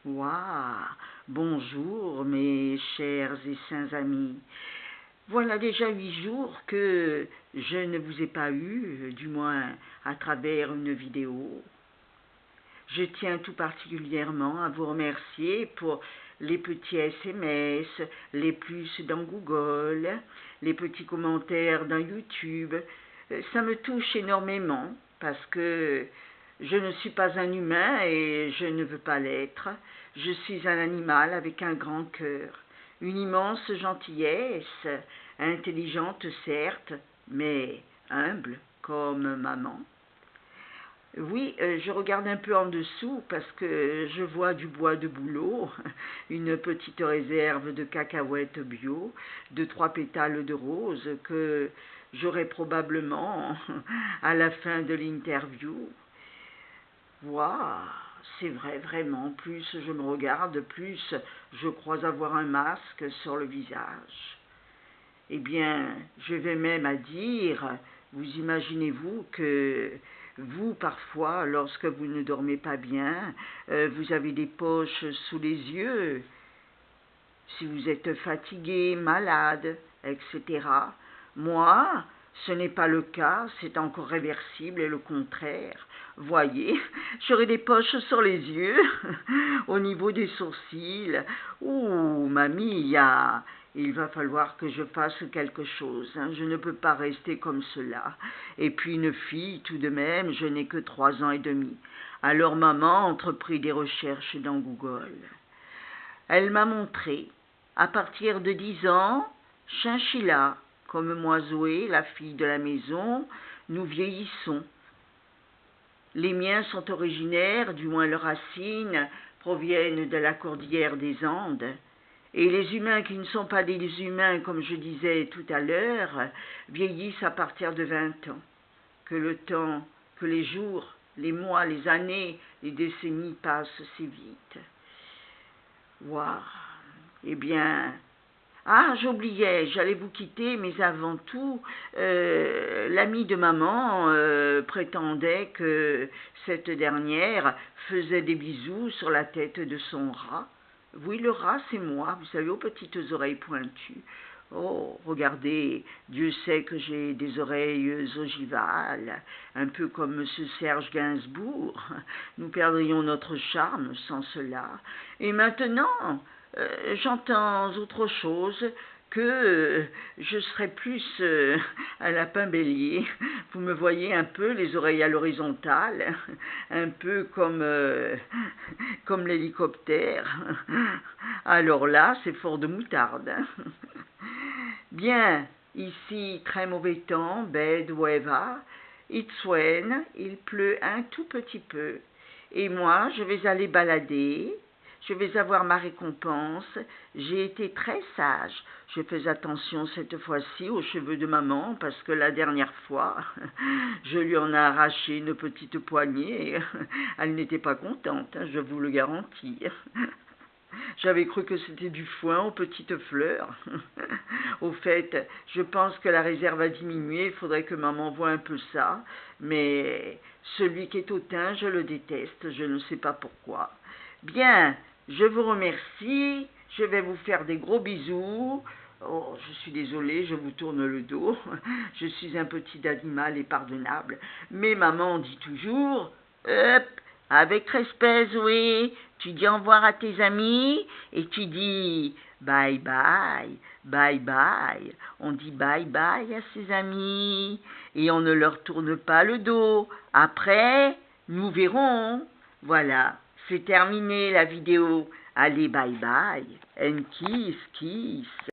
Waouh! Bonjour mes chers et saints amis. Voilà déjà 8 jours que je ne vous ai pas eu, du moins à travers une vidéo. Je tiens tout particulièrement à vous remercier pour les petits SMS, les plus dans Google, les petits commentaires dans YouTube. Ça me touche énormément parce que je ne suis pas un humain et je ne veux pas l'être. Je suis un animal avec un grand cœur, une immense gentillesse, intelligente certes, mais humble comme maman. Oui, je regarde un peu en dessous parce que je vois du bois de bouleau, une petite réserve de cacahuètes bio, 3 pétales de rose que j'aurai probablement à la fin de l'interview. Waouh, c'est vrai, vraiment, plus je me regarde, plus je crois avoir un masque sur le visage. Eh bien, je vais même à dire, vous imaginez-vous que vous, parfois, lorsque vous ne dormez pas bien, vous avez des poches sous les yeux, si vous êtes fatigué, malade, etc. Moi, ce n'est pas le cas, c'est encore réversible et le contraire. Voyez, j'aurai des poches sur les yeux, au niveau des sourcils. Ouh, mamie, il va falloir que je fasse quelque chose. Je ne peux pas rester comme cela. Et puis une fille, tout de même, je n'ai que 3 ans et demi. Alors maman entreprit des recherches dans Google. Elle m'a montré, à partir de 10 ans, Chinchilla, comme moi Zoé, la fille de la maison, nous vieillissons. Les miens sont originaires, du moins leurs racines, proviennent de la cordillère des Andes. Et les humains qui ne sont pas des humains, comme je disais tout à l'heure, vieillissent à partir de 20 ans. Que le temps, que les jours, les mois, les années, les décennies passent si vite. Waouh! Eh bien, j'oubliais, j'allais vous quitter, mais avant tout, l'ami de maman prétendait que cette dernière faisait des bisous sur la tête de son rat. Oui, le rat, c'est moi, vous savez, aux petites oreilles pointues. Oh, regardez, Dieu sait que j'ai des oreilles ogivales, un peu comme M. Serge Gainsbourg. Nous perdrions notre charme sans cela. Et maintenant, j'entends autre chose que je serais plus un lapin bélier. Vous me voyez un peu les oreilles à l'horizontale, un peu comme l'hélicoptère. Alors là, c'est fort de moutarde. Bien, ici, très mauvais temps, bed weather, it's rain, il pleut un tout petit peu. Et moi, je vais aller balader, je vais avoir ma récompense, j'ai été très sage. Je fais attention cette fois-ci aux cheveux de maman parce que la dernière fois, je lui en ai arraché une petite poignée. Elle n'était pas contente, je vous le garantis. J'avais cru que c'était du foin aux petites fleurs. Au fait, je pense que la réserve a diminué, il faudrait que maman voie un peu ça. Mais celui qui est hautain, je le déteste, je ne sais pas pourquoi. Bien, je vous remercie, je vais vous faire des gros bisous. Oh, je suis désolée, je vous tourne le dos. Je suis un petit animal impardonnable. Mais maman dit toujours, hop, avec respect, Zoé, tu dis au revoir à tes amis et tu dis bye bye, bye bye. On dit bye bye à ses amis et on ne leur tourne pas le dos. Après, nous verrons. Voilà, c'est terminé la vidéo. Allez, bye bye and kiss, kiss.